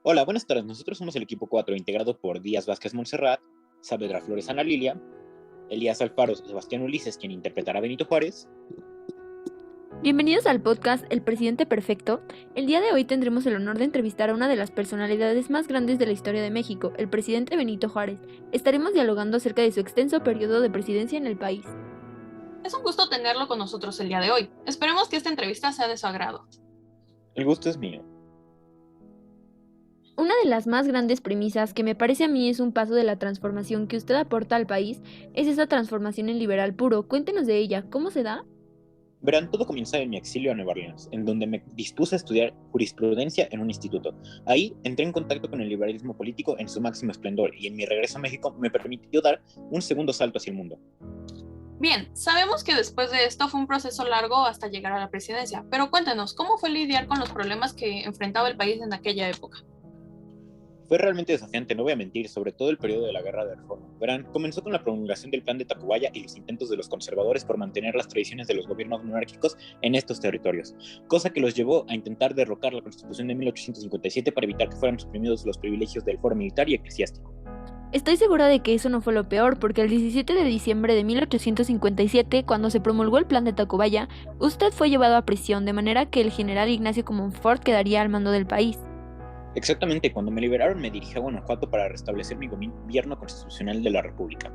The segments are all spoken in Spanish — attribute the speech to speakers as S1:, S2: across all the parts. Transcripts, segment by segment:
S1: Hola, buenas tardes. Nosotros somos el equipo 4, integrado por Díaz Vázquez Montserrat, Saavedra Flores Ana Lilia, Elías Alfaro Sebastián Ulises, quien interpretará a Benito Juárez.
S2: Bienvenidos al podcast El Presidente Perfecto. El día de hoy tendremos el honor de entrevistar a una de las personalidades más grandes de la historia de México, el presidente Benito Juárez. Estaremos dialogando acerca de su extenso periodo de presidencia en el país.
S3: Es un gusto tenerlo con nosotros el día de hoy. Esperemos que esta entrevista sea de su agrado.
S1: El gusto es mío.
S2: Una de las más grandes premisas que me parece a mí es un paso de la transformación que usted aporta al país, es esa transformación en liberal puro. Cuéntenos de ella, ¿cómo se da?
S1: Verán, todo comienza en mi exilio a Nueva Orleans, en donde me dispuse a estudiar jurisprudencia en un instituto. Ahí entré en contacto con el liberalismo político en su máximo esplendor y en mi regreso a México me permitió dar un segundo salto hacia el mundo.
S3: Bien, sabemos que después de esto fue un proceso largo hasta llegar a la presidencia, pero cuéntenos, ¿cómo fue lidiar con los problemas que enfrentaba el país en aquella época?
S1: Fue realmente desafiante, no voy a mentir, sobre todo el periodo de la Guerra de Reforma. Verán, comenzó con la promulgación del Plan de Tacubaya y los intentos de los conservadores por mantener las tradiciones de los gobiernos monárquicos en estos territorios, cosa que los llevó a intentar derrocar la Constitución de 1857 para evitar que fueran suprimidos los privilegios del foro militar y eclesiástico.
S2: Estoy segura de que eso no fue lo peor, porque el 17 de diciembre de 1857, cuando se promulgó el Plan de Tacubaya, usted fue llevado a prisión, de manera que el general Ignacio Comonfort quedaría al mando del país.
S1: Exactamente, cuando me liberaron me dirigí a Guanajuato para restablecer mi gobierno constitucional de la República.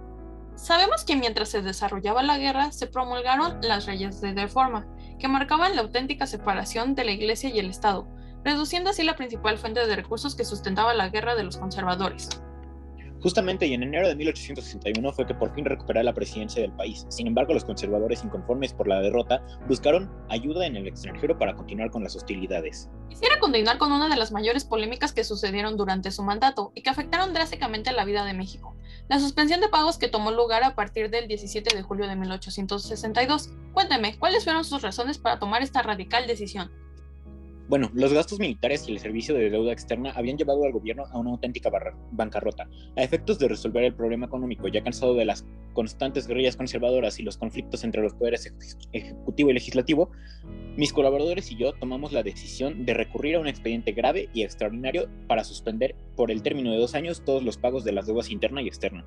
S3: Sabemos que mientras se desarrollaba la guerra, se promulgaron las leyes de reforma, que marcaban la auténtica separación de la Iglesia y el Estado, reduciendo así la principal fuente de recursos que sustentaba la guerra de los conservadores.
S1: Justamente y en enero de 1861 fue que por fin recuperé la presidencia del país. Sin embargo, los conservadores, inconformes por la derrota, buscaron ayuda en el extranjero para continuar con las hostilidades.
S3: Quisiera continuar con una de las mayores polémicas que sucedieron durante su mandato y que afectaron drásticamente la vida de México: la suspensión de pagos que tomó lugar a partir del 17 de julio de 1862. Cuénteme, ¿cuáles fueron sus razones para tomar esta radical decisión?
S1: Bueno, los gastos militares y el servicio de deuda externa habían llevado al gobierno a una auténtica bancarrota. A efectos de resolver el problema económico, ya cansado de las constantes guerrillas conservadoras y los conflictos entre los poderes ejecutivo y legislativo, mis colaboradores y yo tomamos la decisión de recurrir a un expediente grave y extraordinario para suspender por el término de 2 años todos los pagos de las deudas interna y externa.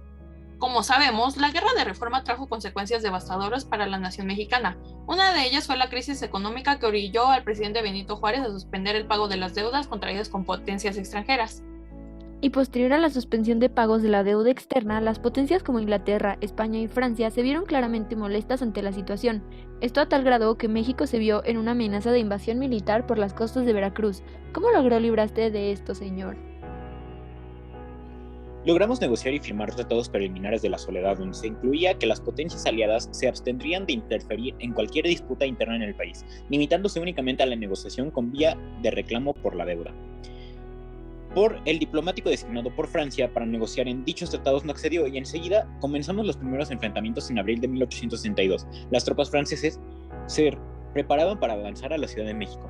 S3: Como sabemos, la guerra de reforma trajo consecuencias devastadoras para la nación mexicana. Una de ellas fue la crisis económica que orilló al presidente Benito Juárez a suspender el pago de las deudas contraídas con potencias extranjeras.
S2: Y posterior a la suspensión de pagos de la deuda externa, las potencias como Inglaterra, España y Francia se vieron claramente molestas ante la situación. Esto a tal grado que México se vio en una amenaza de invasión militar por las costas de Veracruz. ¿Cómo logró librarse de esto, señor?
S1: Logramos negociar y firmar tratados preliminares de la soledad, donde se incluía que las potencias aliadas se abstendrían de interferir en cualquier disputa interna en el país, limitándose únicamente a la negociación con vía de reclamo por la deuda. Por el diplomático designado por Francia para negociar en dichos tratados no accedió y enseguida comenzamos los primeros enfrentamientos en abril de 1862. Las tropas francesas se preparaban para avanzar a la Ciudad de México.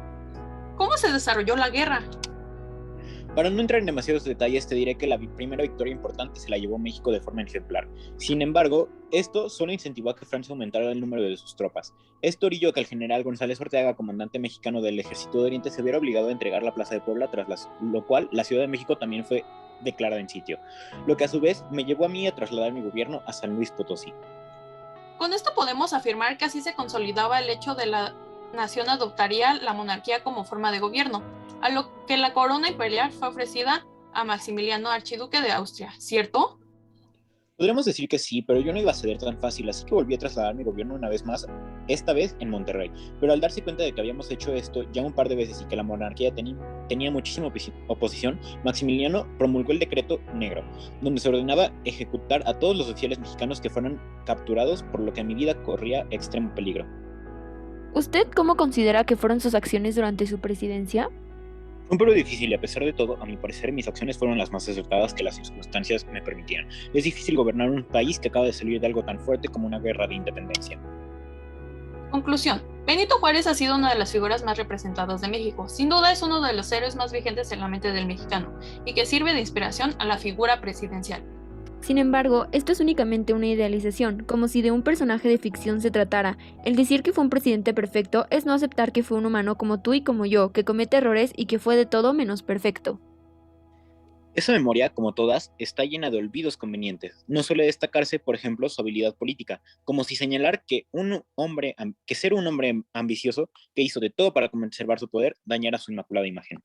S3: ¿Cómo se desarrolló la guerra?
S1: Para no entrar en demasiados detalles, te diré que la primera victoria importante se la llevó México de forma ejemplar. Sin embargo, esto solo incentivó a que Francia aumentara el número de sus tropas. Esto orilló que el general González Ortega, comandante mexicano del Ejército de Oriente, se viera obligado a entregar la Plaza de Puebla, tras lo cual la Ciudad de México también fue declarada en sitio, lo que a su vez me llevó a mí a trasladar mi gobierno a San Luis Potosí.
S3: Con esto podemos afirmar que así se consolidaba el hecho de la nación adoptaría la monarquía como forma de gobierno, a lo que la corona imperial fue ofrecida a Maximiliano, archiduque de Austria, ¿cierto?
S1: Podríamos decir que sí, pero yo no iba a ceder tan fácil, así que volví a trasladar mi gobierno una vez más, esta vez en Monterrey. Pero al darse cuenta de que habíamos hecho esto ya un par de veces y que la monarquía tenía muchísima oposición, Maximiliano promulgó el decreto negro, donde se ordenaba ejecutar a todos los oficiales mexicanos que fueran capturados, por lo que mi vida corría extremo peligro.
S2: ¿Usted cómo considera que fueron sus acciones durante su presidencia?
S1: Fue un periodo difícil y a pesar de todo, a mi parecer, mis acciones fueron las más acertadas que las circunstancias me permitían. Es difícil gobernar un país que acaba de salir de algo tan fuerte como una guerra de independencia.
S3: Conclusión: Benito Juárez ha sido una de las figuras más representadas de México. Sin duda es uno de los héroes más vigentes en la mente del mexicano y que sirve de inspiración a la figura presidencial.
S2: Sin embargo, esto es únicamente una idealización, como si de un personaje de ficción se tratara. El decir que fue un presidente perfecto es no aceptar que fue un humano como tú y como yo, que comete errores y que fue de todo menos perfecto.
S1: Esa memoria, como todas, está llena de olvidos convenientes. No suele destacarse, por ejemplo, su habilidad política, como si señalar que ser un hombre ambicioso que hizo de todo para conservar su poder dañara su inmaculada imagen.